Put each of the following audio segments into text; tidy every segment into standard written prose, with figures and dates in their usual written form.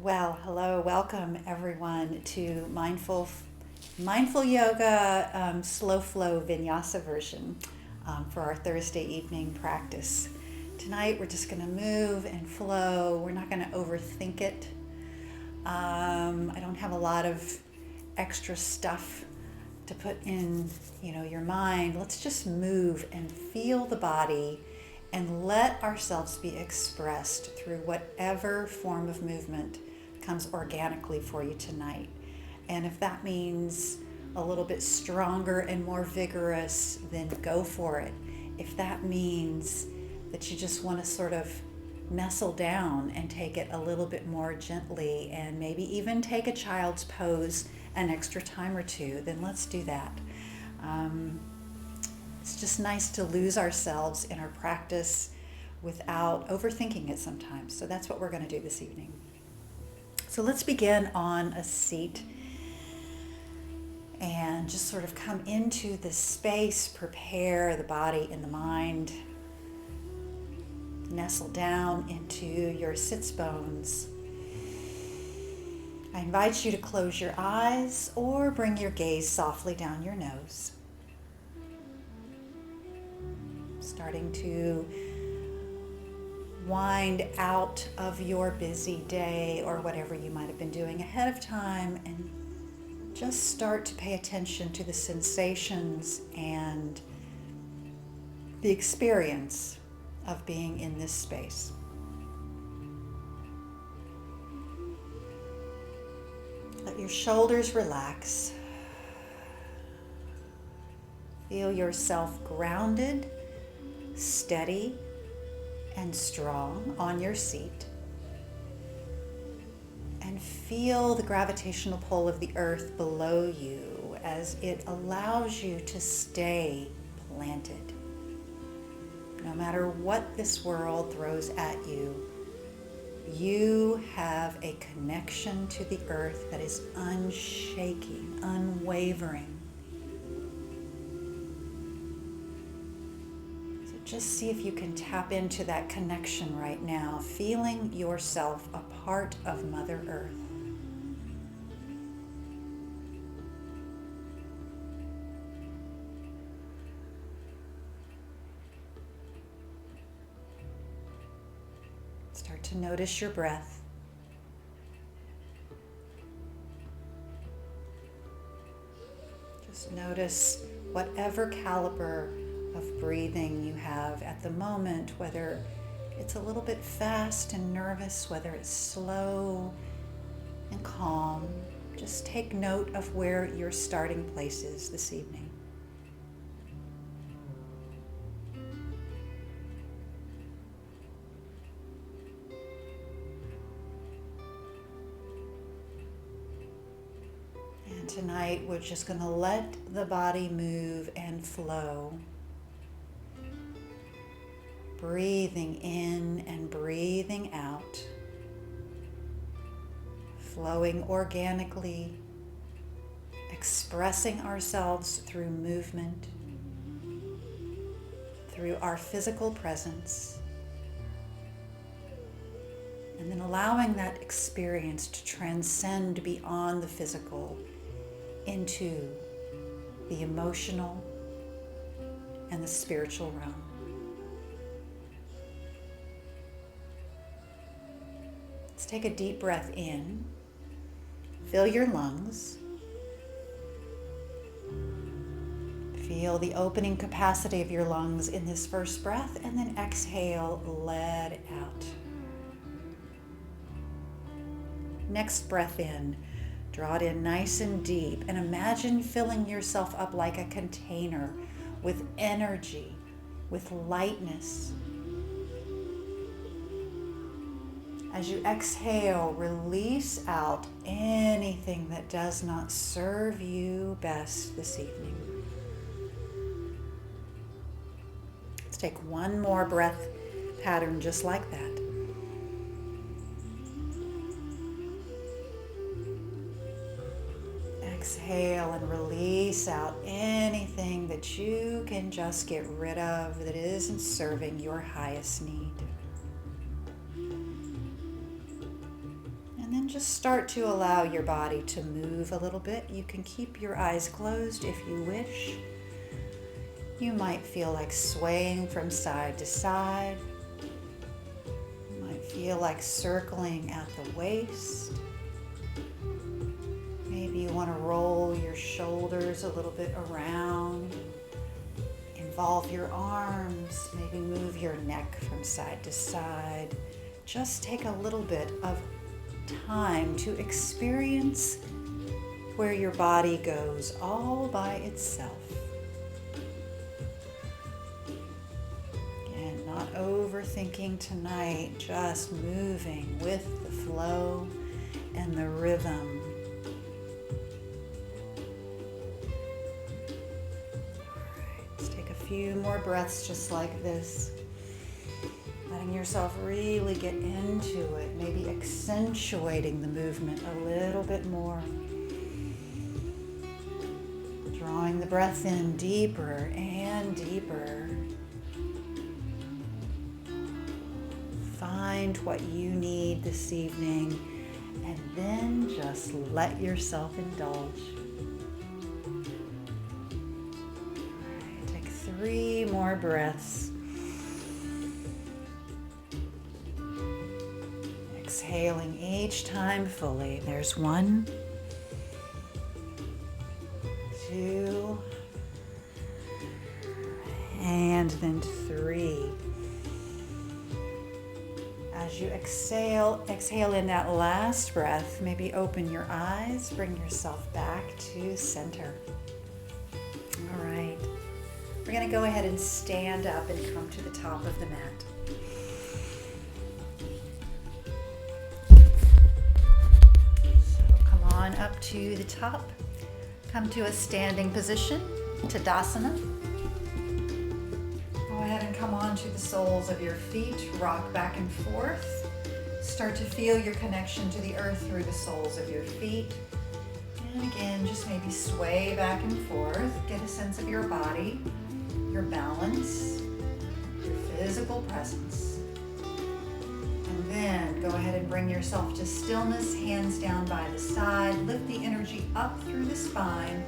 Well, hello, welcome everyone to Mindful Yoga Slow Flow Vinyasa version for our Thursday evening practice. Tonight we're just going to move and flow. We're not going to overthink it. I don't have a lot of extra stuff to put in, your mind. Let's just move and feel the body and let ourselves be expressed through whatever form of movement comes organically for you tonight. And if that means a little bit stronger and more vigorous, then go for it. If that means that you just want to sort of nestle down and take it a little bit more gently and maybe even take a child's pose an extra time or two, then let's do that. It's just nice to lose ourselves in our practice without overthinking it sometimes. So that's what we're going to do this evening. So let's begin on a seat and just sort of come into the space, prepare the body and the mind. Nestle down into your sits bones. I invite you to close your eyes or bring your gaze softly down your nose. Starting to wind out of your busy day or whatever you might have been doing ahead of time, and just start to pay attention to the sensations and the experience of being in this space. Let your shoulders relax. Feel yourself grounded, steady, and strong on your seat. And feel the gravitational pull of the earth below you as it allows you to stay planted. No matter what this world throws at you, you have a connection to the earth that is unshaking, unwavering. So just see if you can tap into that connection right now, feeling yourself a part of Mother Earth. Start to notice your breath. Just notice whatever caliber of breathing you have at the moment, whether it's a little bit fast and nervous, whether it's slow and calm. Just take note of where your starting place is this evening. Tonight, we're just going to let the body move and flow. Breathing in and breathing out. Flowing organically. Expressing ourselves through movement. Through our physical presence. And then allowing that experience to transcend beyond the physical into the emotional and the spiritual realm. Let's take a deep breath in. Fill your lungs. Feel the opening capacity of your lungs in this first breath, and then exhale, let it out. Next breath in. Draw it in nice and deep and imagine filling yourself up like a container with energy, with lightness. As you exhale, release out anything that does not serve you best this evening. Let's take one more breath pattern just like that. Exhale and release out anything that you can just get rid of that isn't serving your highest need. And then And just start to allow your body to move a little bit. You can keep your eyes closed if you wish. You might feel like swaying from side to side. You might feel like circling at the waist. Maybe you want to roll your shoulders a little bit around. Involve your arms. Maybe move your neck from side to side. Just take a little bit of time to experience where your body goes all by itself. And not overthinking tonight, just moving with the flow and the rhythm. All right, let's take a few more breaths just like this. Letting yourself really get into it, maybe accentuating the movement a little bit more. Drawing the breath in deeper and deeper. Find what you need this evening and then just let yourself indulge. All right, take 3 more breaths. Exhaling each time fully. There's 1, 2, and then 3. As you exhale in that last breath, maybe open your eyes, bring yourself back to center. All right. We're going to go ahead and stand up and come to the top of the mat. Up to the top, come to a standing position, Tadasana. Go ahead and come onto the soles of your feet, rock back and forth. Start to feel your connection to the earth through the soles of your feet. And again, just maybe sway back and forth, get a sense of your body, your balance, your physical presence. And then go ahead and bring yourself to stillness, hands down by the side. Lift the energy up through the spine,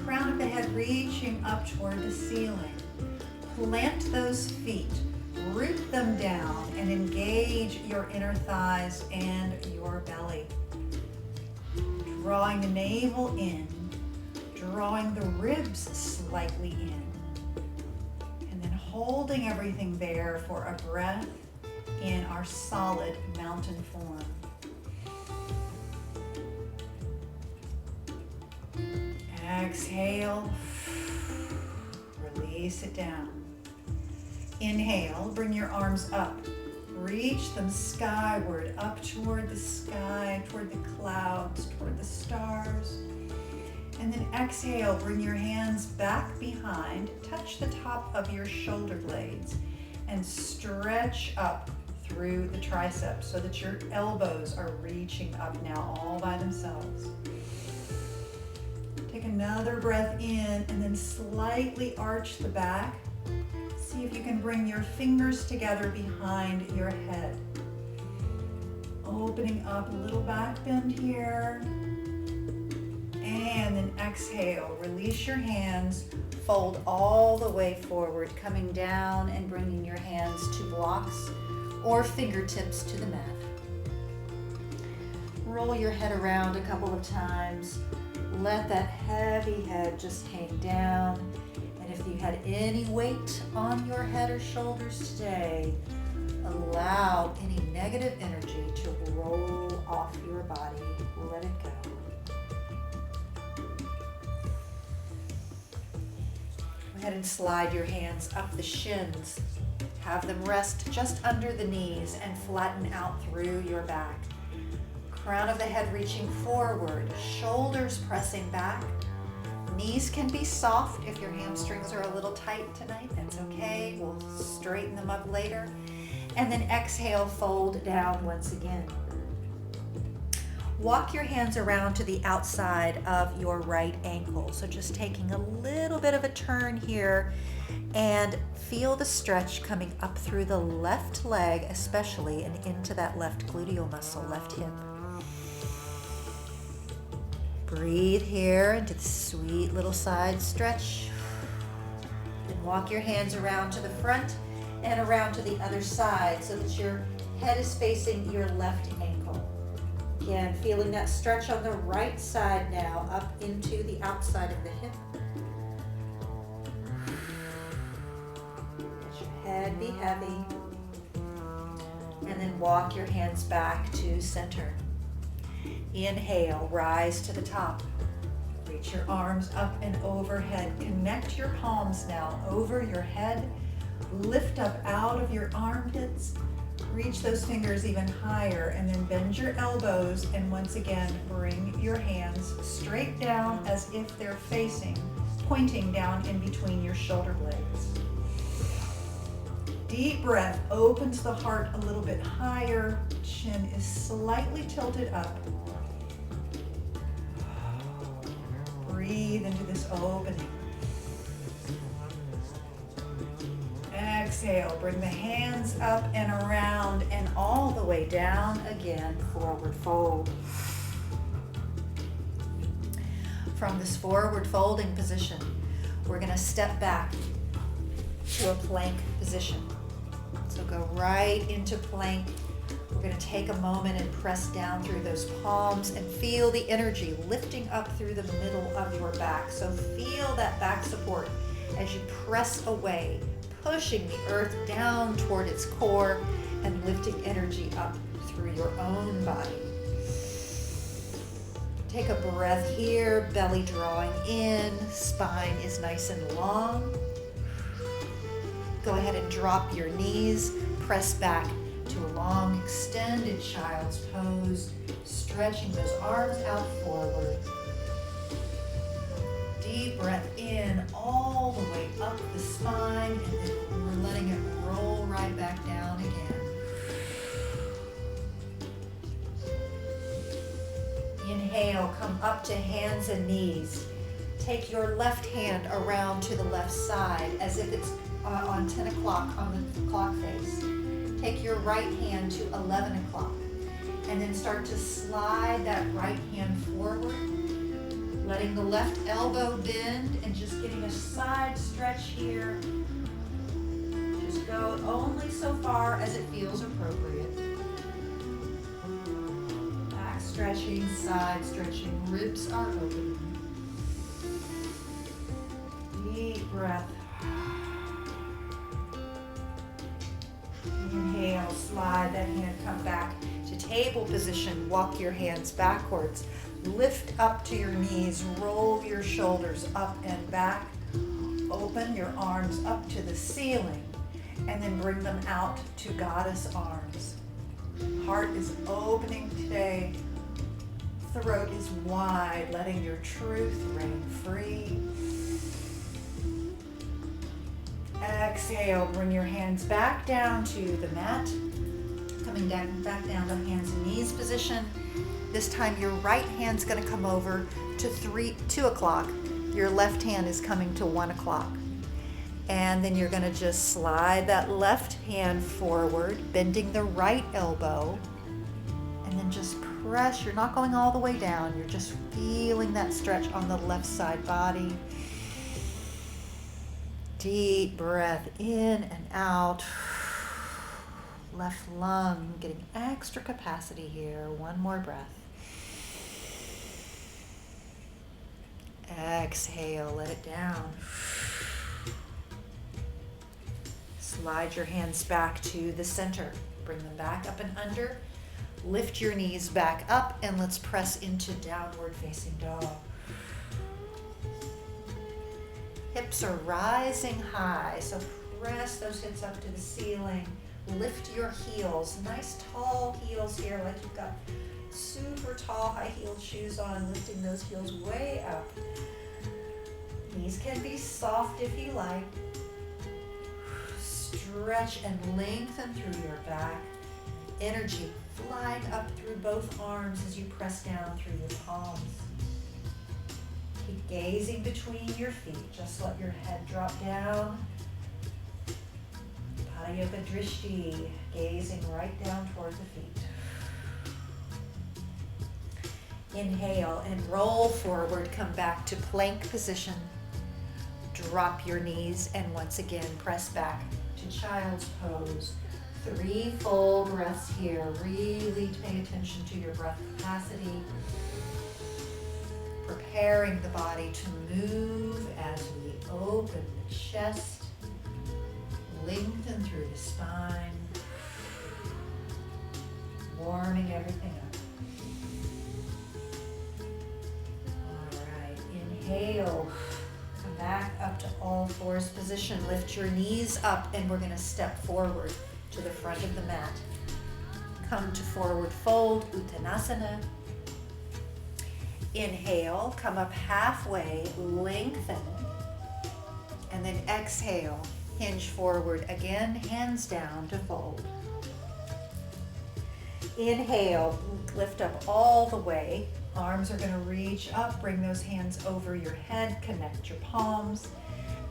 crown of the head reaching up toward the ceiling. Plant those feet, root them down, and engage your inner thighs and your belly. Drawing the navel in, drawing the ribs slightly in, and then holding everything there for a breath in our solid mountain form. Exhale, release it down. Inhale, bring your arms up. Reach them skyward, up toward the sky, toward the clouds, toward the stars. And then exhale, bring your hands back behind, touch the top of your shoulder blades, and stretch up through the triceps so that your elbows are reaching up now all by themselves. Take another breath in and then slightly arch the back. See if you can bring your fingers together behind your head. Opening up a little back bend here. And then exhale, release your hands, fold all the way forward, coming down and bringing your hands to blocks or fingertips to the mat. Roll your head around a couple of times. Let that heavy head just hang down. And if you had any weight on your head or shoulders today, allow any negative energy to roll off your body. Let it go. Go ahead and slide your hands up the shins. Have them rest just under the knees and flatten out through your back. Crown of the head reaching forward, shoulders pressing back. Knees can be soft if your hamstrings are a little tight tonight. That's okay. We'll straighten them up later. And then exhale, fold down once again. Walk your hands around to the outside of your right ankle. So just taking a little bit of a turn here and feel the stretch coming up through the left leg especially and into that left gluteal muscle, left hip. Breathe here into the sweet little side stretch. Then walk your hands around to the front and around to the other side so that your head is facing your left ankle. Again, feeling that stretch on the right side now, up into the outside of the hip. Let your head be heavy. And then walk your hands back to center. Inhale, rise to the top. Reach your arms up and overhead. Connect your palms now over your head. Lift up out of your armpits. Reach those fingers even higher and then bend your elbows and once again bring your hands straight down as if they're pointing down in between your shoulder blades. Deep breath opens the heart a little bit higher. Chin is slightly tilted up. Breathe into this opening. Exhale, bring the hands up and around and all the way down again, forward fold. From this forward folding position, we're going to step back to a plank position. So go right into plank. We're going to take a moment and press down through those palms and feel the energy lifting up through the middle of your back. So feel that back support as you press away, pushing the earth down toward its core and lifting energy up through your own body. Take a breath here, belly drawing in, spine is nice and long. Go ahead and drop your knees, press back to a long extended child's pose, stretching those arms out forward. Deep breath in all the way up the spine and then we're letting it roll right back down again. Inhale, come up to hands and knees. Take your left hand around to the left side as if it's on 10 o'clock on the clock face. Take your right hand to 11 o'clock and then start to slide that right hand forward, letting the left elbow bend and just getting a side stretch here. Just go only so far as it feels appropriate. Back stretching, side stretching, ribs are open. Deep breath. Inhale, slide that hand, come back to table position. Walk your hands backwards. Lift up to your knees, roll your shoulders up and back. Open your arms up to the ceiling and then bring them out to goddess arms. Heart is opening today. Throat is wide, letting your truth reign free. Exhale, bring your hands back down to the mat. Coming down, back down to hands and knees position. This time your right hand's going to come over to 2 o'clock. Your left hand is coming to 1 o'clock. And then you're going to just slide that left hand forward, bending the right elbow. And then just press. You're not going all the way down. You're just feeling that stretch on the left side body. Deep breath in and out. Left lung getting extra capacity here. One more breath. Exhale, let it down. Slide your hands back to the center. Bring them back up and under. Lift your knees back up and let's press into downward facing dog. Hips are rising high, so press those hips up to the ceiling. Lift your heels, nice tall heels here, like you've got super tall high-heeled shoes on, lifting those heels way up. Knees can be soft if you like. Stretch and lengthen through your back. Energy flying up through both arms as you press down through your palms. Keep gazing between your feet. Just let your head drop down. Pada Yoga Drishti, gazing right down toward the feet. Inhale and roll forward, come back to plank position. Drop your knees and once again press back to child's pose. 3 full breaths here. Really pay attention to your breath capacity. Preparing the body to move as we open the chest, lengthen through the spine, warming everything up. All right, inhale, come back up to all fours position. Lift your knees up and we're gonna step forward to the front of the mat. Come to forward fold, Uttanasana. Inhale, come up halfway, lengthen, and then exhale, hinge forward again, hands down to fold. Inhale, lift up all the way. Arms are gonna reach up, bring those hands over your head, connect your palms.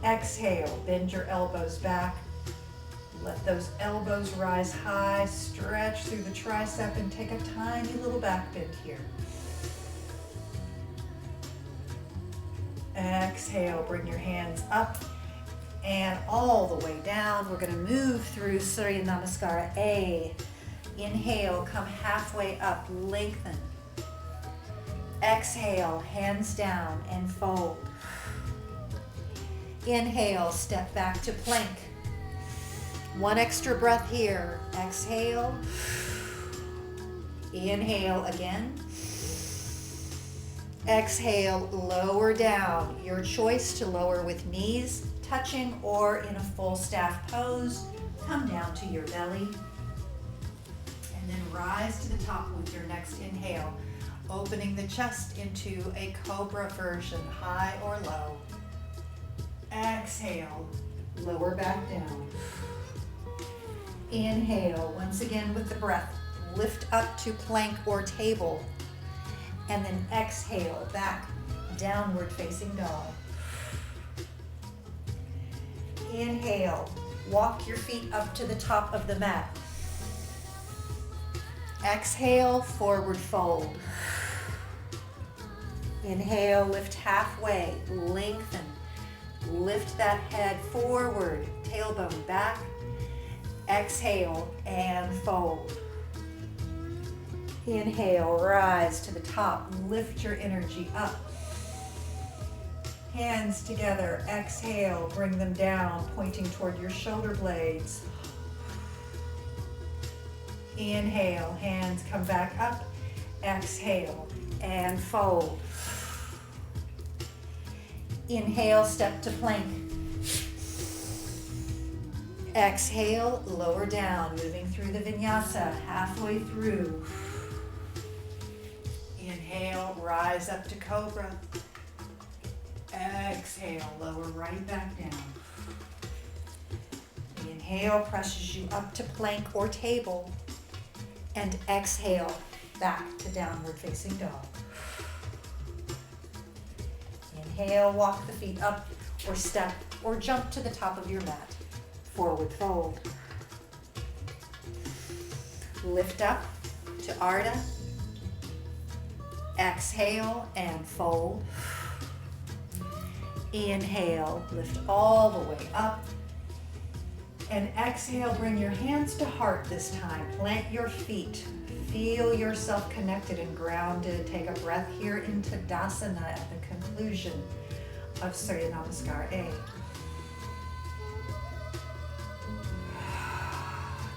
Exhale, bend your elbows back. Let those elbows rise high, stretch through the tricep and take a tiny little back bend here. Exhale, bring your hands up and all the way down. We're gonna move through Surya Namaskara A. Inhale, come halfway up, lengthen. Exhale, hands down and fold. Inhale, step back to plank. 1 extra breath here. Exhale. Inhale again. Exhale, lower down. Your choice to lower with knees touching or in a full staff pose. Come down to your belly. And then rise to the top with your next inhale. Opening the chest into a cobra version, high or low. Exhale, lower back down. Inhale, once again with the breath. Lift up to plank or table. And then exhale, back, downward facing dog. Inhale, walk your feet up to the top of the mat. Exhale, forward fold. Inhale, lift halfway, lengthen. Lift that head forward, tailbone back. Exhale and fold. Inhale, rise to the top, lift your energy up. Hands together, exhale, bring them down, pointing toward your shoulder blades. Inhale, hands come back up, exhale, and fold. Inhale, step to plank. Exhale, lower down, moving through the Vinyasa, halfway through. Inhale, rise up to cobra. Exhale, lower right back down. Inhale, presses you up to plank or table. And exhale, back to downward facing dog. Inhale, walk the feet up or step or jump to the top of your mat. Forward fold. Lift up to Ardha. Exhale and fold. Inhale, lift all the way up. And exhale, bring your hands to heart this time. Plant your feet. Feel yourself connected and grounded. Take a breath here into Dasana at the conclusion of Surya Namaskar A.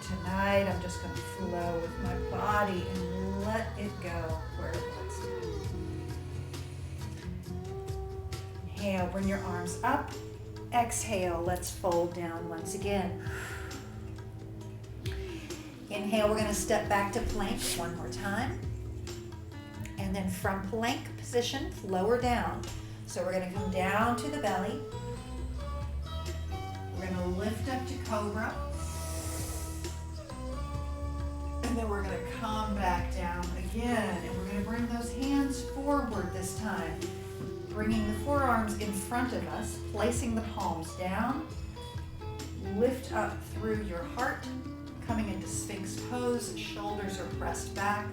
Tonight, I'm just going to flow with my body and let it go where it wants to. Inhale, bring your arms up. Exhale, let's fold down once again. Inhale, we're going to step back to plank one more time. And then from plank position, lower down. So we're going to come down to the belly. We're going to lift up to cobra. And then we're going to come back down again. And we're going to bring those hands forward this time. Bringing the forearms in front of us, placing the palms down. Lift up through your heart, coming into Sphinx pose. Shoulders are pressed back.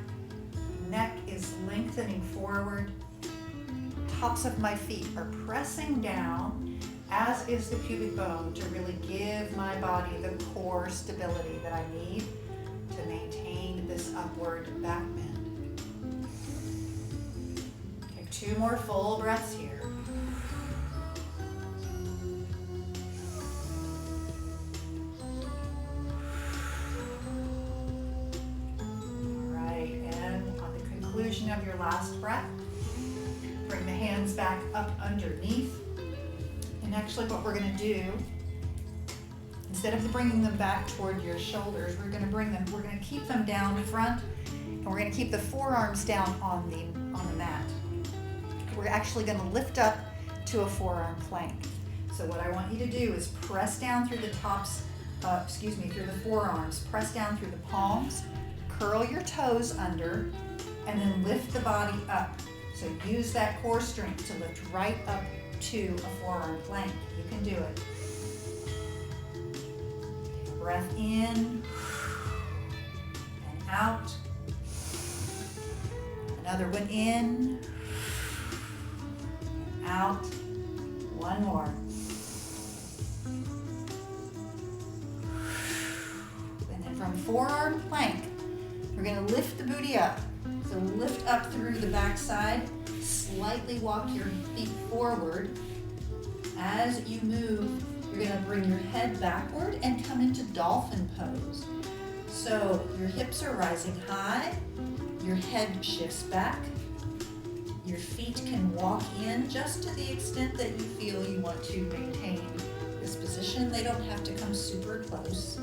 Neck is lengthening forward. Tops of my feet are pressing down, as is the pubic bone, to really give my body the core stability that I need to maintain this upward back bend. Take 2 more full breaths here. All right, and on the conclusion of your last breath, bring the hands back up underneath. And actually what we're going to do, instead of bringing them back toward your shoulders, we're going to keep them down front, and we're going to keep the forearms down on the mat. We're actually going to lift up to a forearm plank. So what I want you to do is press down through the through the forearms, press down through the palms, curl your toes under, and then lift the body up. So use that core strength to lift right up to a forearm plank. You can do it. Take a breath in and out. Another one in and out. One more. And then from forearm plank, we're going to lift the booty up. So lift up through the backside. Slightly walk your feet forward. As you move, you're going to bring your head backward and come into dolphin pose. So your hips are rising high, your head shifts back, your feet can walk in just to the extent that you feel you want to maintain this position. They don't have to come super close.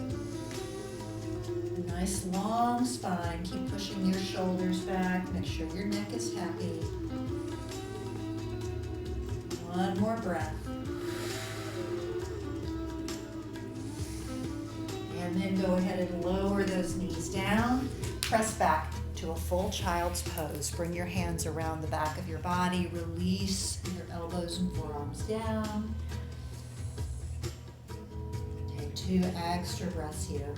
Nice long spine. Keep pushing your shoulders back. Make sure your neck is happy. One more breath. And then go ahead and lower those knees down. Press back to a full child's pose. Bring your hands around the back of your body. Release your elbows and forearms down. Take 2 extra breaths here.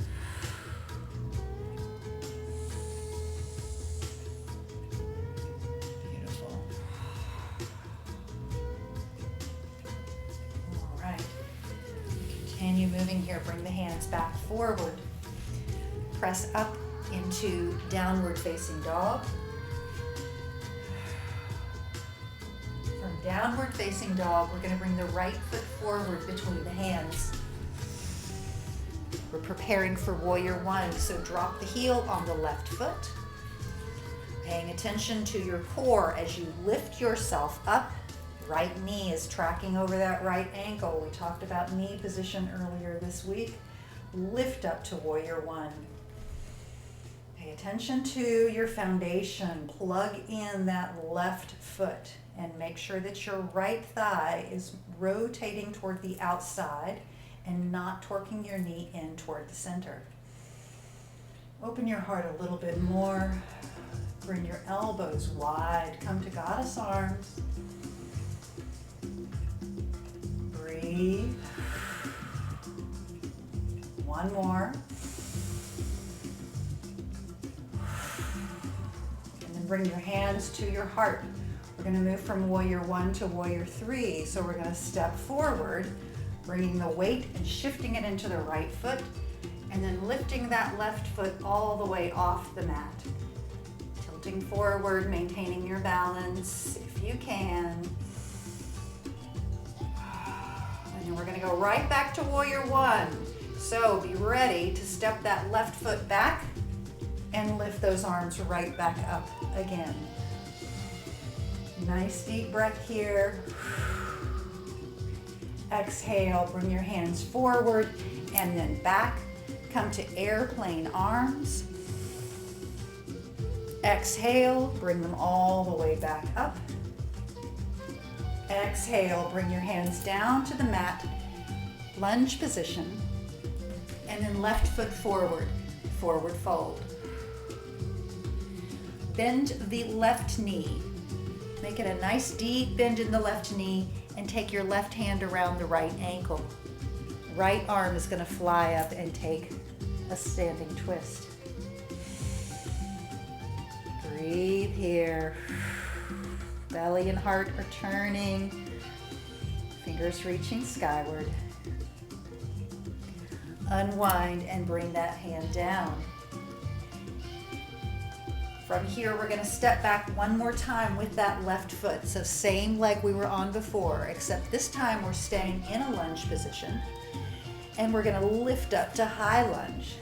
Continue moving here. Bring the hands back forward. Press up into downward facing dog. From downward facing dog, we're going to bring the right foot forward between the hands. We're preparing for warrior one, so drop the heel on the left foot. Paying attention to your core as you lift yourself up. Right knee is tracking over that right ankle. We talked about knee position earlier this week. Lift up to warrior one. Pay attention to your foundation. Plug in that left foot and make sure that your right thigh is rotating toward the outside and not torquing your knee in toward the center. Open your heart a little bit more. Bring your elbows wide. Come to goddess arms. Breathe. One more. And then bring your hands to your heart. We're going to move from warrior one to warrior three. So we're going to step forward, bringing the weight and shifting it into the right foot, and then lifting that left foot all the way off the mat. Tilting forward, maintaining your balance if you can. And then we're going to go right back to warrior one. So be ready to step that left foot back and lift those arms right back up again. Nice deep breath here. Exhale, bring your hands forward and then back. Come to airplane arms. Exhale, bring them all the way back up. Exhale, bring your hands down to the mat, lunge position, and then left foot forward, forward fold. Bend the left knee. Make it a nice deep bend in the left knee and take your left hand around the right ankle. Right arm is going to fly up and take a standing twist. Breathe here. Belly and heart are turning. Fingers reaching skyward. Unwind and bring that hand down. From here, we're going to step back one more time with that left foot. So same leg we were on before, except this time we're staying in a lunge position. And we're going to lift up to high lunge.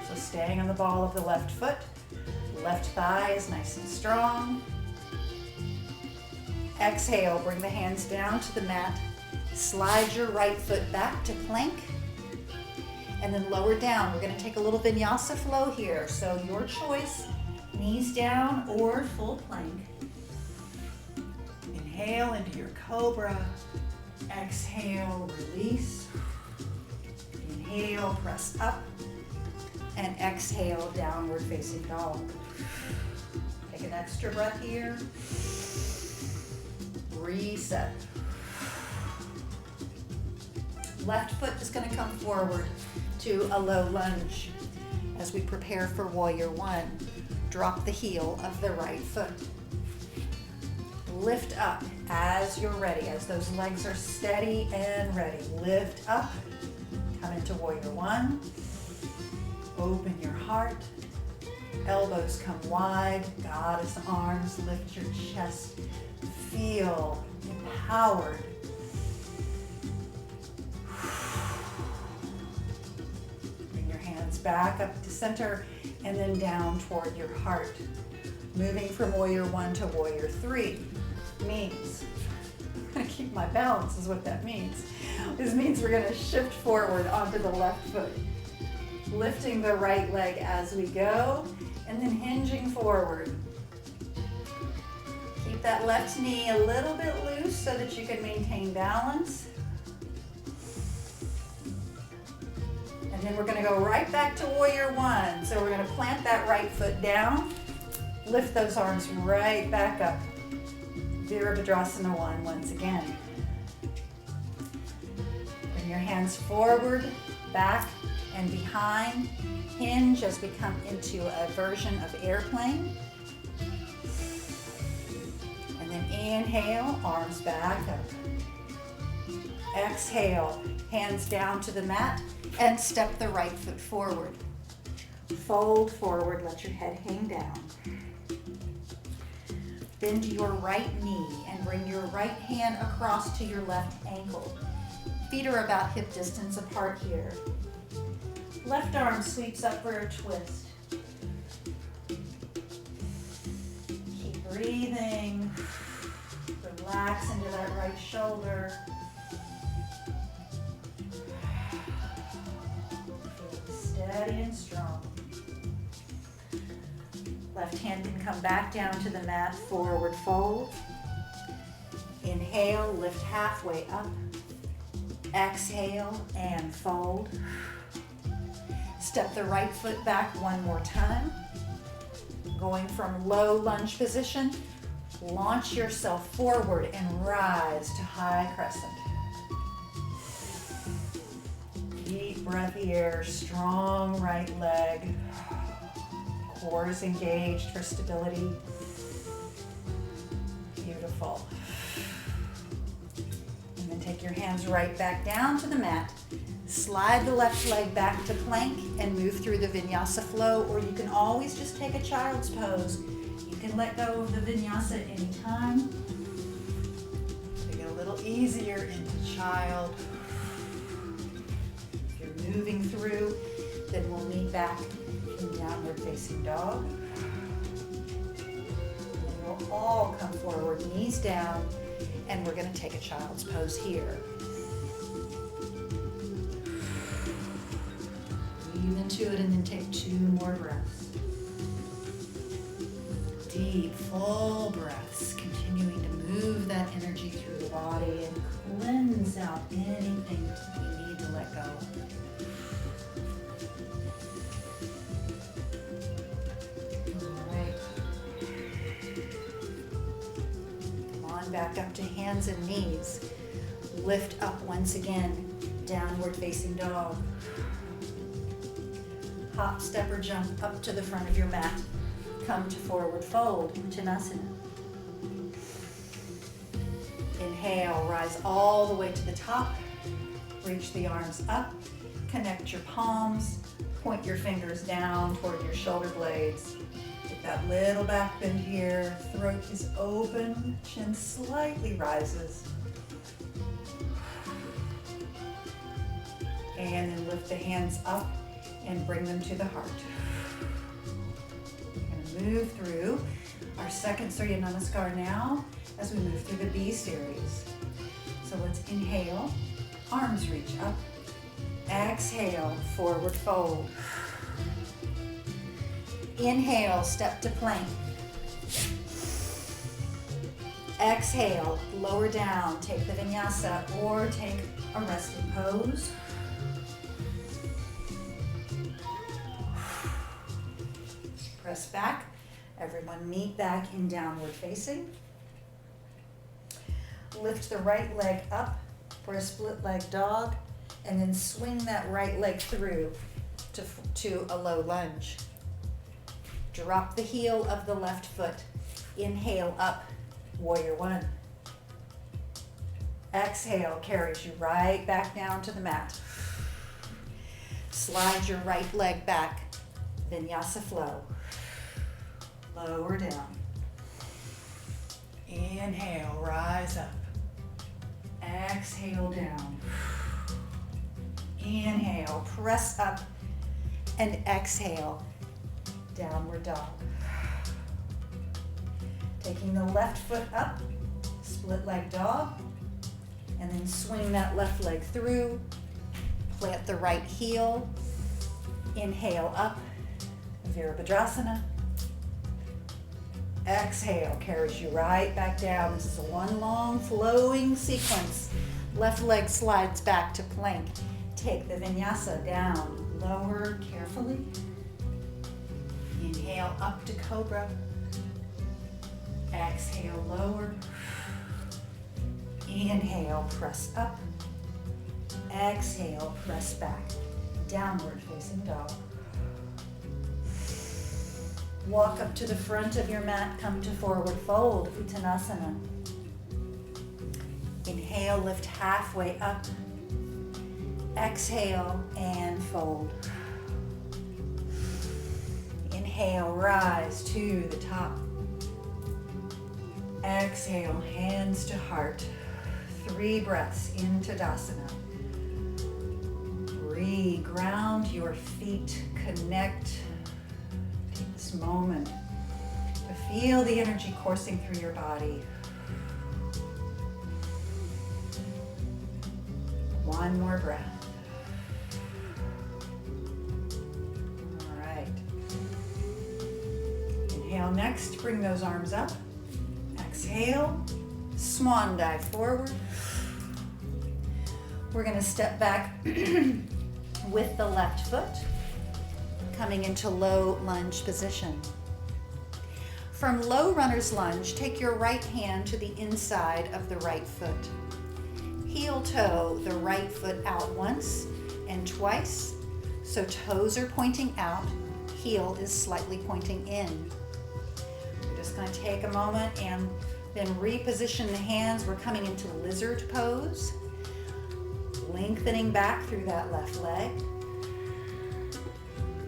So staying on the ball of the left foot. Left thigh is nice and strong. Exhale, bring the hands down to the mat. Slide your right foot back to plank. And then lower down. We're going to take a little vinyasa flow here. So your choice, knees down or full plank. Inhale into your cobra. Exhale, release. Inhale, press up. And exhale, downward facing dog. Take an extra breath here. Reset. Left foot is going to come forward to a low lunge. As we prepare for warrior one, drop the heel of the right foot. Lift up as you're ready, as those legs are steady and ready. Lift up, come into warrior one. Open your heart. Elbows come wide. Goddess arms, lift your chest. Feel empowered. Bring your hands back up to center and then down toward your heart. Moving from warrior one to warrior three means, I'm going to keep my balance is what that means. This means we're going to shift forward onto the left foot. Lifting the right leg as we go and then hinging forward. Keep that left knee a little bit loose so that you can maintain balance. And then we're going to go right back to warrior one. So we're going to plant that right foot down. Lift those arms right back up. Virabhadrasana one once again. Bring your hands forward, back, and behind. Hinge as we come into a version of airplane. And then inhale, arms back up. Exhale, hands down to the mat and step the right foot forward. Fold forward, let your head hang down. Bend your right knee and bring your right hand across to your left ankle. Feet are about hip distance apart here. Left arm sweeps up for a twist. Keep breathing. Relax into that right shoulder. Feel steady and strong. Left hand can come back down to the mat, forward fold. Inhale, lift halfway up. Exhale and fold. Step the right foot back one more time. Going from low lunge position, launch yourself forward and rise to high crescent. Deep breath here, strong right leg. Core is engaged for stability. Beautiful. And then take your hands right back down to the mat. Slide the left leg back to plank and move through the vinyasa flow, or you can always just take a child's pose. You can let go of the vinyasa at any time. Take it a little easier into child. If you're moving through, then we'll meet back in downward facing dog. And we'll all come forward, knees down, and we're going to take a child's pose here. Breathe into it and then take 2 more breaths. Deep, full breaths, continuing to move that energy through the body and cleanse out anything we need to let go. All right. Come on back up to hands and knees. Lift up once again, downward facing dog. Hop, step, or jump up to the front of your mat. Come to forward fold, Vinyasa. Inhale, rise all the way to the top. Reach the arms up, connect your palms, point your fingers down toward your shoulder blades. Get that little back bend here, throat is open, chin slightly rises. And then lift the hands up and bring them to the heart. We're gonna move through our second Surya Namaskar now as we move through the B series. So let's inhale, arms reach up. Exhale, forward fold. Inhale, step to plank. Exhale, lower down, take the vinyasa or take a resting pose. Press back. Everyone meet back in downward facing. Lift the right leg up for a split leg dog and then swing that right leg through to a low lunge. Drop the heel of the left foot. Inhale up, warrior one. Exhale carries you right back down to the mat. Slide your right leg back, vinyasa flow. Lower down. Inhale, rise up. Exhale down. Inhale, press up and exhale, downward dog. Taking the left foot up, split leg dog, and then swing that left leg through. Plant the right heel. Inhale up, Virabhadrasana. Exhale, carries you right back down. This is a one long flowing sequence. Left leg slides back to plank. Take the vinyasa down, lower carefully. Inhale up to cobra. Exhale, lower. Inhale, press up. Exhale, press back. Downward facing dog. Walk up to the front of your mat, come to forward fold, Uttanasana. Inhale, lift halfway up. Exhale and fold. Inhale, rise to the top. Exhale, hands to heart. 3 breaths into Tadasana. Re-ground your feet, connect. Take this moment to feel the energy coursing through your body. One more breath. All right. Inhale next, bring those arms up. Exhale, swan dive forward. We're going to step back with the left foot, coming into low lunge position. From low runner's lunge, take your right hand to the inside of the right foot. Heel toe the right foot out once and twice, so toes are pointing out, heel is slightly pointing in. We're just going to take a moment and then reposition the hands. We're coming into lizard pose. Lengthening back through that left leg.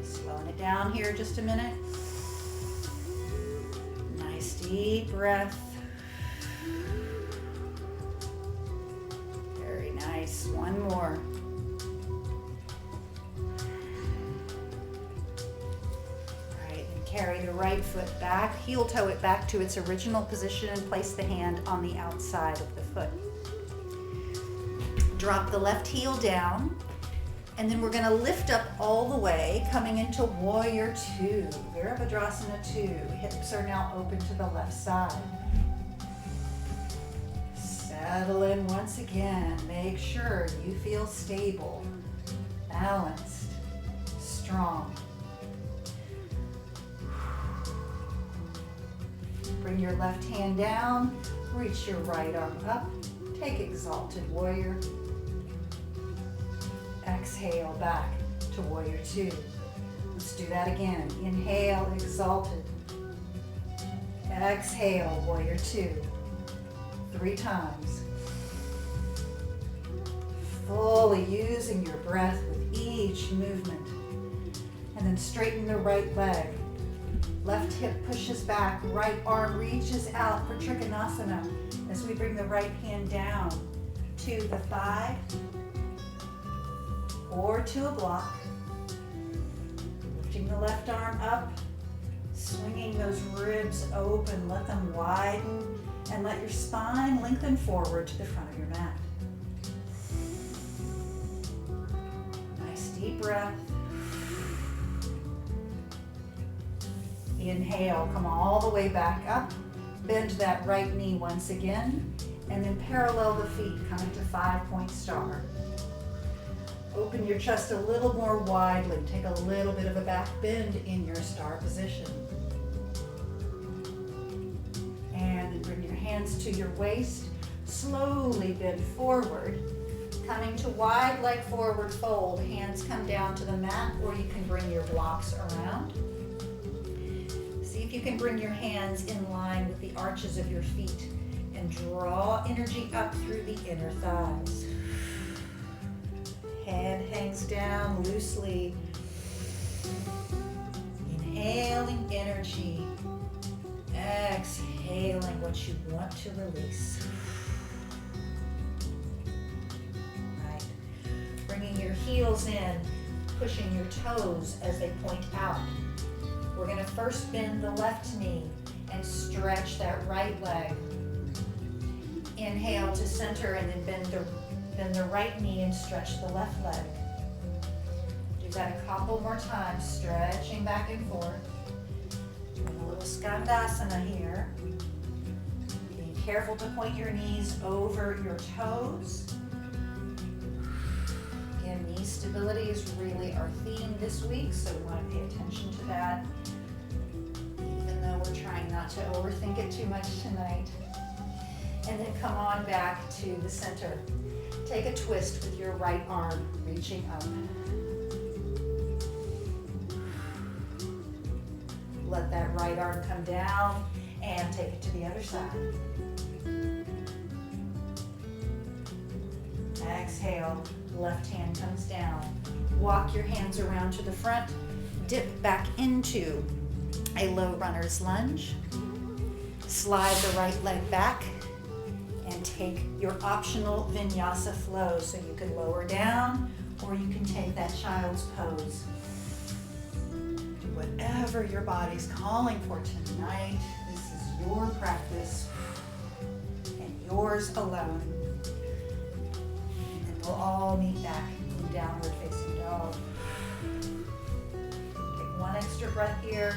Slowing it down here just a minute. Nice deep breath. Very nice. One more. All right, and carry the right foot back. Heel toe it back to its original position and place the hand on the outside of the foot. Drop the left heel down, and then we're going to lift up all the way, coming into Warrior Two, Virabhadrasana 2. Hips are now open to the left side. Settle in once again. Make sure you feel stable, balanced, strong. Bring your left hand down, reach your right arm up, take Exalted Warrior. Exhale back to Warrior Two. Let's do that again. Inhale, exalted. Exhale, warrior two. 3 times. Fully using your breath with each movement. And then straighten the right leg. Left hip pushes back, right arm reaches out for Trikonasana as we bring the right hand down to the thigh or to a block. Lifting the left arm up, swinging those ribs open, let them widen, and let your spine lengthen forward to the front of your mat. Nice deep breath. Inhale, come all the way back up. Bend that right knee once again, and then parallel the feet, coming to 5-point star. Open your chest a little more widely. Take a little bit of a back bend in your star position. And then bring your hands to your waist. Slowly bend forward. Coming to wide leg forward fold. Hands come down to the mat, or you can bring your blocks around. See if you can bring your hands in line with the arches of your feet and draw energy up through the inner thighs. Head hangs down loosely. Inhaling energy. Exhaling what you want to release. Right. Bringing your heels in, pushing your toes as they point out. We're going to first bend the left knee and stretch that right leg. Inhale to center and then bend the right knee and stretch the left leg. Do that a couple more times, stretching back and forth. Doing a little skandasana here. Being careful to point your knees over your toes. Again, knee stability is really our theme this week, so we want to pay attention to that. Even though we're trying not to overthink it too much tonight. And then come on back to the center. Take a twist with your right arm, reaching up. Let that right arm come down and take it to the other side. Exhale, left hand comes down. Walk your hands around to the front. Dip back into a low runner's lunge. Slide the right leg back. And take your optional vinyasa flow. So you can lower down or you can take that child's pose. Do whatever your body's calling for tonight. This is your practice and yours alone. And then we'll all meet back in downward facing dog. Take one extra breath here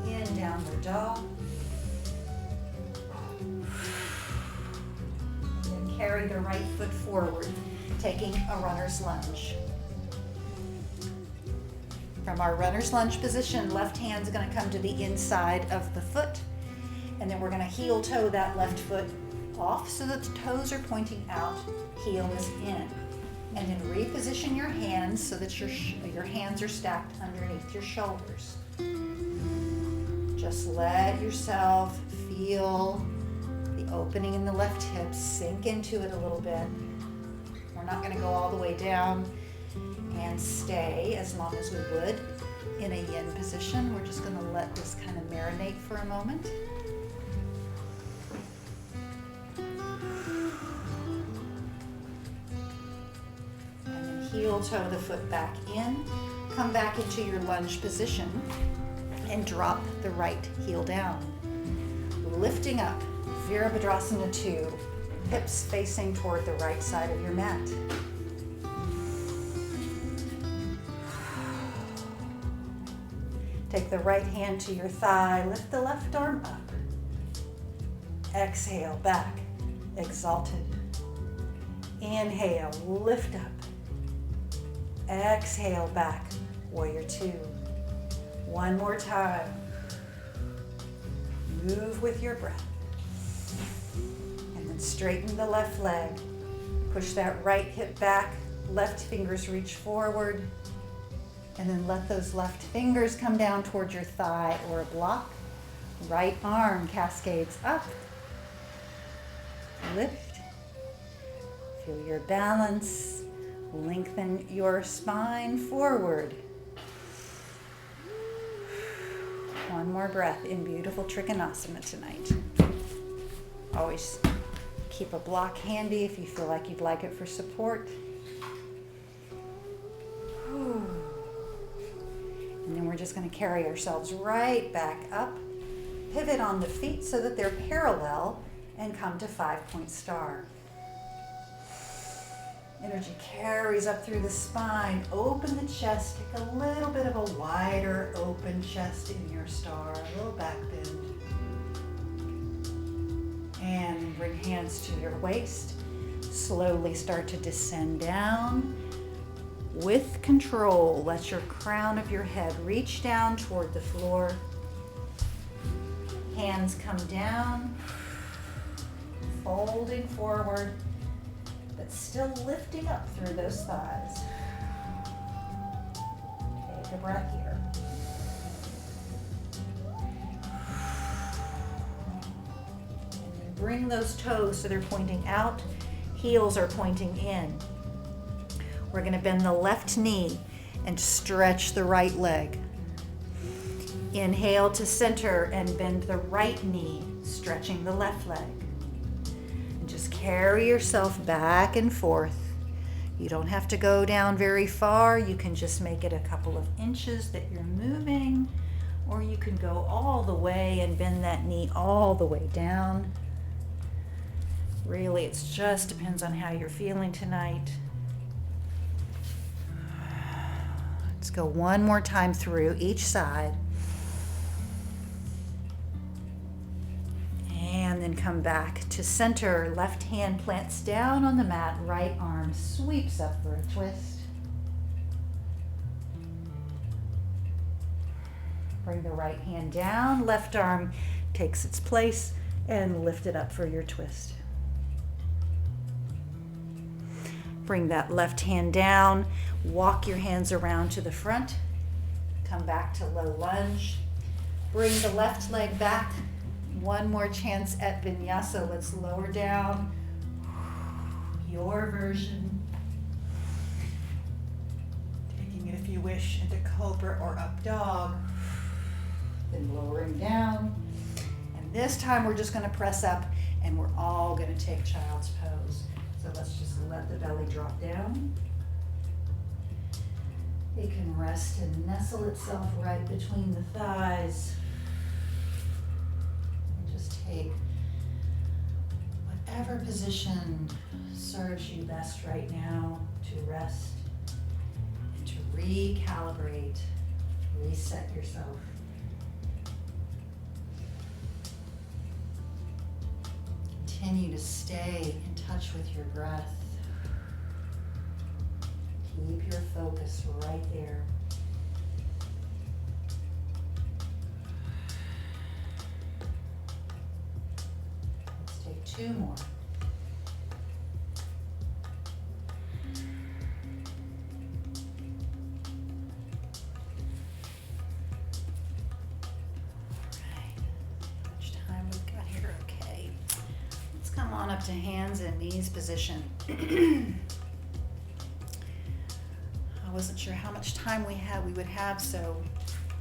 in downward dog. Carry the right foot forward, taking a runner's lunge. From our runner's lunge position, left hand's going to come to the inside of the foot, and then we're going to heel toe that left foot off so that the toes are pointing out, heel is in. And then reposition your hands so that your hands are stacked underneath your shoulders. Just let yourself feel the opening in the left hip, sink into it a little bit. We're not going to go all the way down and stay as long as we would in a yin position. We're just going to let this kind of marinate for a moment. And then heel toe the foot back in. Come back into your lunge position and drop the right heel down. Lifting up. Virabhadrasana 2, hips facing toward the right side of your mat. Take the right hand to your thigh, lift the left arm up. Exhale, back, exalted. Inhale, lift up. Exhale, back, warrior 2. One more time. Move with your breath. Straighten the left leg. Push that right hip back. Left fingers reach forward. And then let those left fingers come down towards your thigh or a block. Right arm cascades up. Lift. Feel your balance. Lengthen your spine forward. One more breath in beautiful Trikonasana tonight. Always keep a block handy if you feel like you'd like it for support. And then we're just going to carry ourselves right back up. Pivot on the feet so that they're parallel and come to 5-point star. Energy carries up through the spine. Open the chest. Take a little bit of a wider open chest in your star. A little back bend. And bring hands to your waist. Slowly start to descend down. With control, let your crown of your head reach down toward the floor. Hands come down, folding forward, but still lifting up through those thighs. Take a breath here. And then bring those toes so they're pointing out, heels are pointing in. We're going to bend the left knee and stretch the right leg. Inhale to center and bend the right knee, stretching the left leg. And just carry yourself back and forth. You don't have to go down very far. You can just make it a couple of inches that you're moving, or you can go all the way and bend that knee all the way down. Really, it just depends on how you're feeling tonight. Let's go one more time through each side. And then come back to center. Left hand plants down on the mat. Right arm sweeps up for a twist. Bring the right hand down. Left arm takes its place and lift it up for your twist. Bring that left hand down. Walk your hands around to the front. Come back to low lunge. Bring the left leg back. One more chance at Vinyasa. Let's lower down. Your version. Taking it if you wish into cobra or up dog. Then lowering down. And this time we're just going to press up and we're all going to take child's pose. So let's just let the belly drop down. It can rest and nestle itself right between the thighs. And just take whatever position serves you best right now to rest and to recalibrate, reset yourself. Continue to stay in touch with your breath. Keep your focus right there. Let's take 2 more. On up to hands and knees position. I wasn't sure how much time we would have, so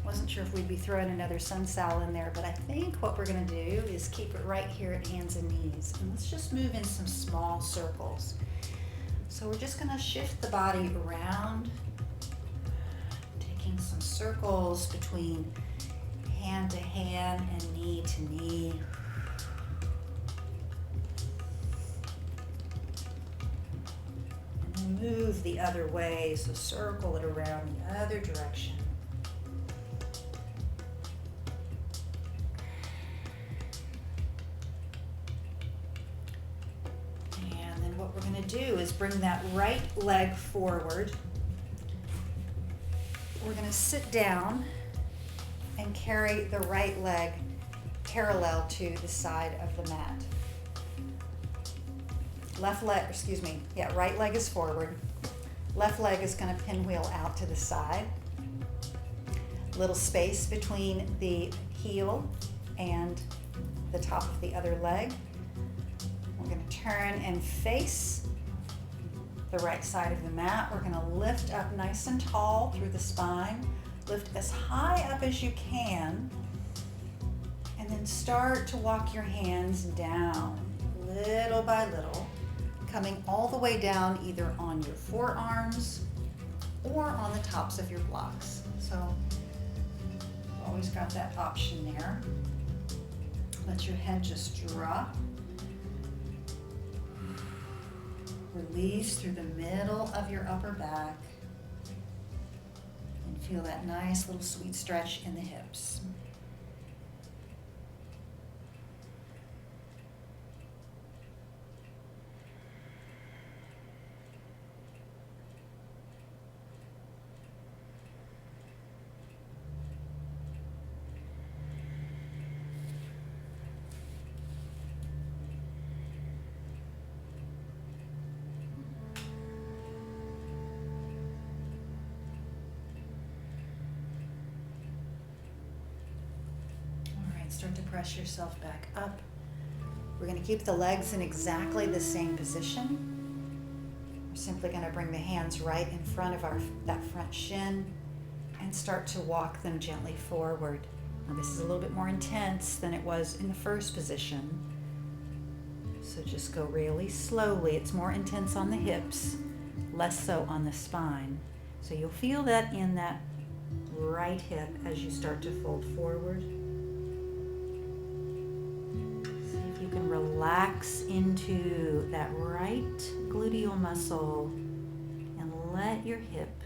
wasn't sure if we'd be throwing another sun sal in there, but I think what we're going to do is keep it right here at hands and knees. And let's just move in some small circles. So we're just going to shift the body around, taking some circles between hand to hand and knee to knee. Move the other way, so circle it around the other direction. And then what we're going to do is bring that right leg forward. We're going to sit down and carry the right leg parallel to the side of the mat. Right leg is forward. Left leg is going to pinwheel out to the side. Little space between the heel and the top of the other leg. We're going to turn and face the right side of the mat. We're going to lift up nice and tall through the spine. Lift as high up as you can. And then start to walk your hands down little by little, coming all the way down either on your forearms or on the tops of your blocks. So you've always got that option there. Let your head just drop. Release through the middle of your upper back. And feel that nice little sweet stretch in the hips. Start to press yourself back up. We're going to keep the legs in exactly the same position. We're simply going to bring the hands right in front of that front shin and start to walk them gently forward. Now this is a little bit more intense than it was in the first position. So just go really slowly. It's more intense on the hips, less so on the spine. So you'll feel that in that right hip as you start to fold forward. You can relax into that right gluteal muscle and let your hip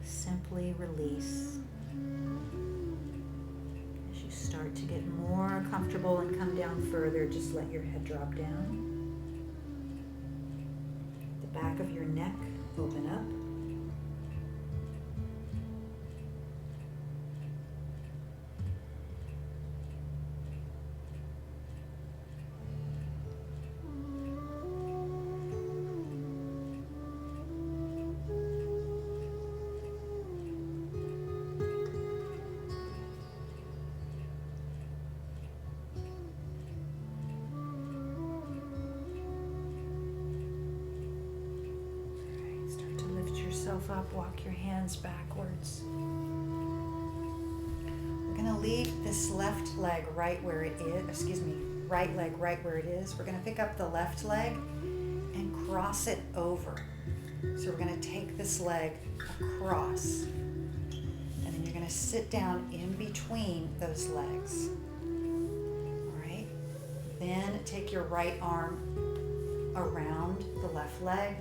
simply release. As you start to get more comfortable and come down further, just let your head drop down. The back of your neck open up. Up, walk your hands backwards. We're going to leave this left leg right where it is, right leg right where it is. We're going to pick up the left leg and cross it over. So we're going to take this leg across, and then you're going to sit down in between those legs. All right. Then take your right arm around the left leg.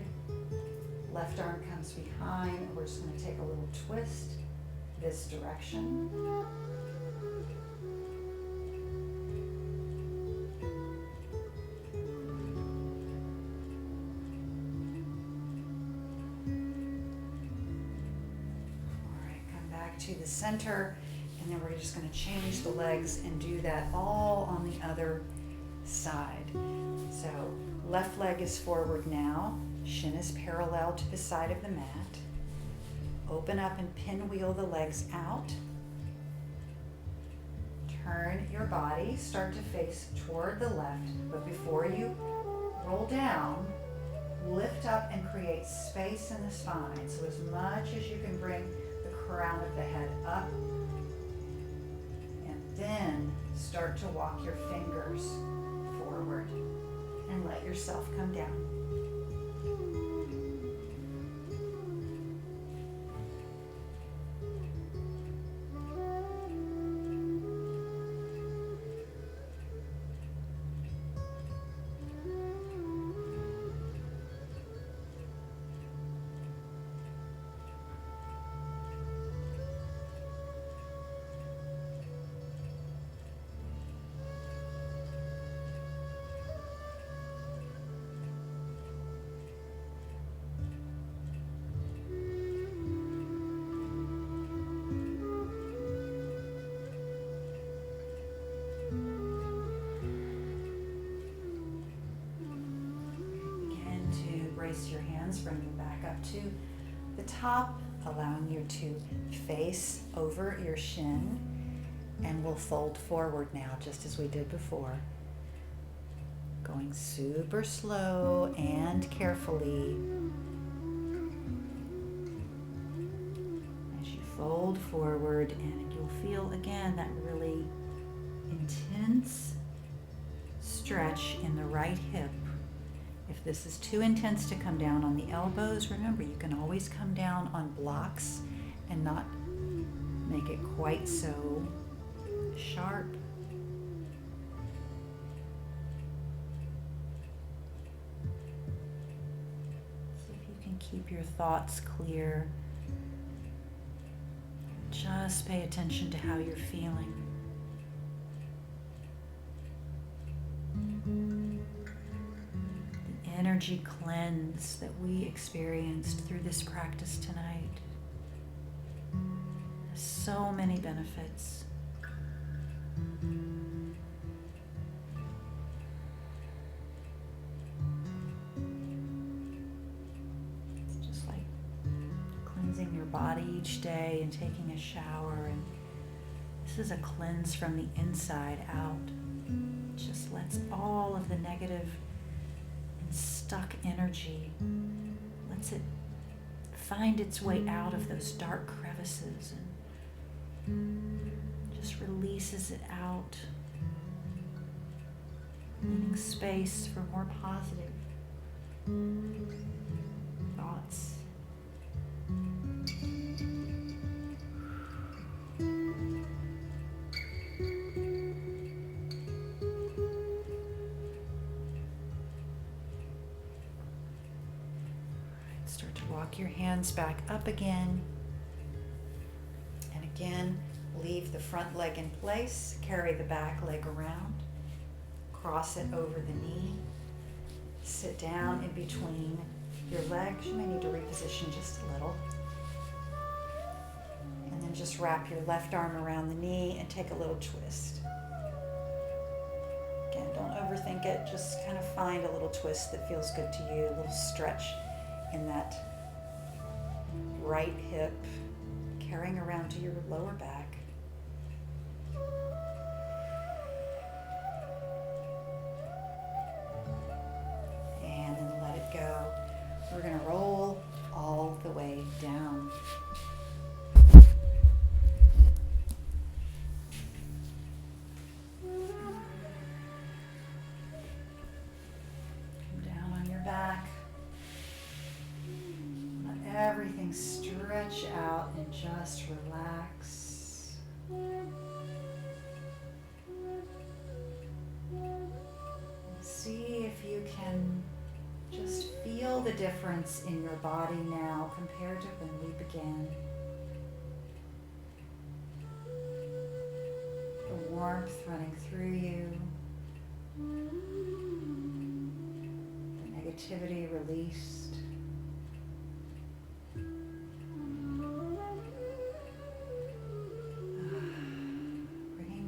Left arm comes behind. We're just going to take a little twist this direction. All right, come back to the center, and then we're just going to change the legs and do that all on the other side. So left leg is forward now. Shin is parallel to the side of the mat. Open up and pinwheel the legs out. Turn your body, start to face toward the left, but before you roll down, lift up and create space in the spine. So as much as you can bring the crown of the head up, and then start to walk your fingers forward and let yourself come down. Your hands, bring them back up to the top, allowing you to face over your shin, and we'll fold forward now just as we did before. Going super slow and carefully as you fold forward, and you'll feel again that really intense stretch in the right hip. If this is too intense to come down on the elbows, remember you can always come down on blocks and not make it quite so sharp. See if you can keep your thoughts clear. Just pay attention to how you're feeling. Energy cleanse that we experienced through this practice tonight has so many benefits. It's just like cleansing your body each day and taking a shower, and this is a cleanse from the inside out. It just lets all of the negative stuck energy, lets it find its way out of those dark crevices and just releases it out, leaving space for more positive thoughts. Start to walk your hands back up again. And again, leave the front leg in place. Carry the back leg around. Cross it over the knee. Sit down in between your legs. You may need to reposition just a little. And then just wrap your left arm around the knee and take a little twist. Again, don't overthink it. Just kind of find a little twist that feels good to you, a little stretch in that right hip, carrying around to your lower back. And then let it go. We're going to roll all the way down. Come down on your back. Everything stretch out and just relax. See if you can just feel the difference in your body now compared to when we began. The warmth running through you. The negativity released.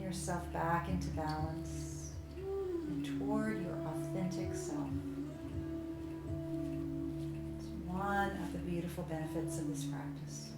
Yourself back into balance and toward your authentic self. It's one of the beautiful benefits of this practice.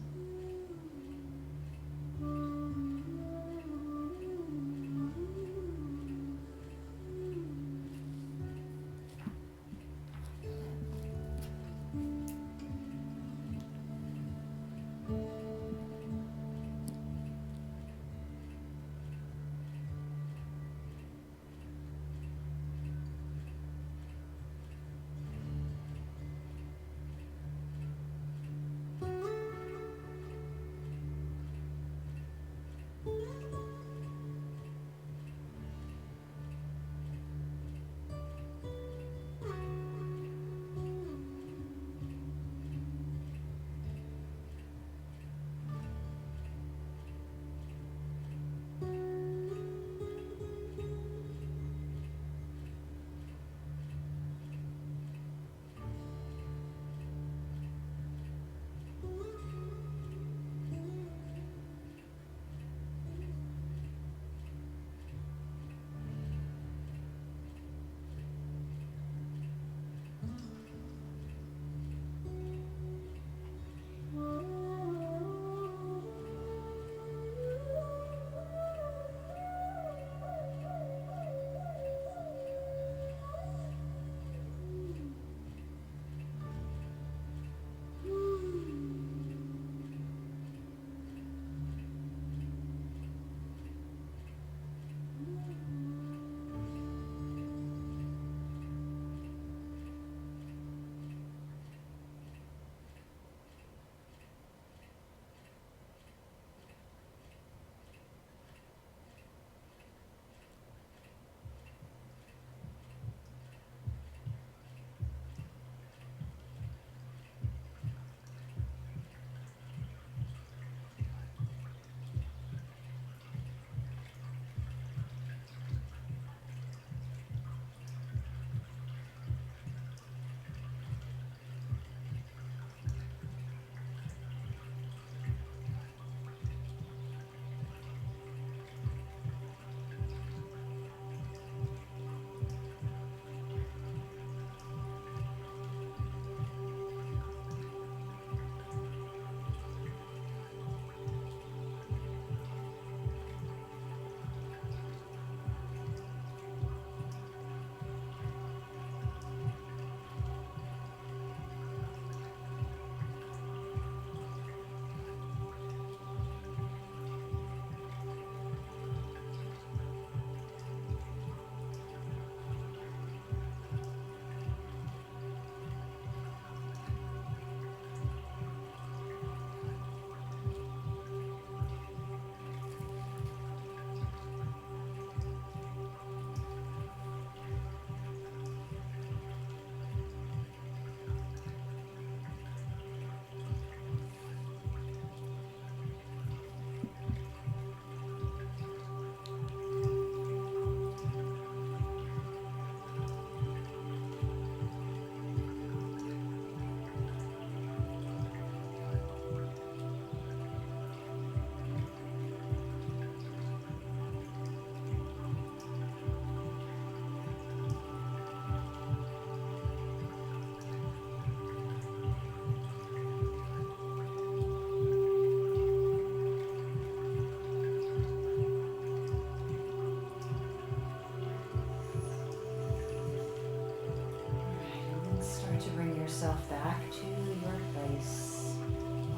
back to your place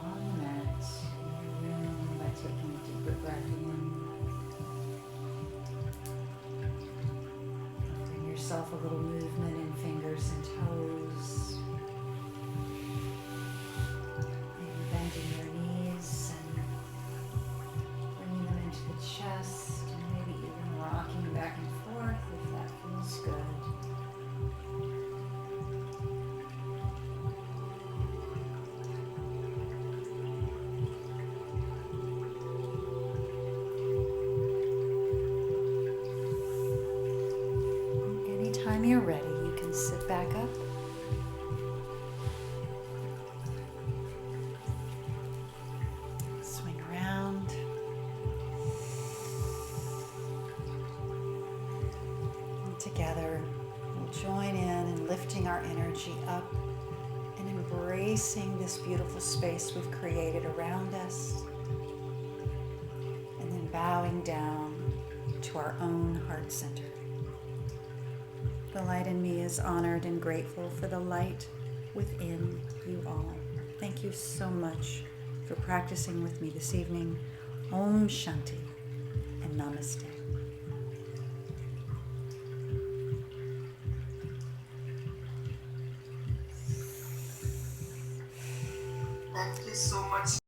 on the mat in your room by taking a deeper breath in. Giving yourself a little movement in fingers and toes. Maybe bending your knees and bringing them into the chest, and maybe even rocking back and forth if that feels good. Anytime you're ready, you can sit back up. Swing around. And together, we'll join in lifting our energy up and embracing this beautiful space we've created around us. And then bowing down to our own heart center. The light in me is honored and grateful for the light within you all. Thank you so much for practicing with me this evening. Om Shanti and Namaste. Thank you so much.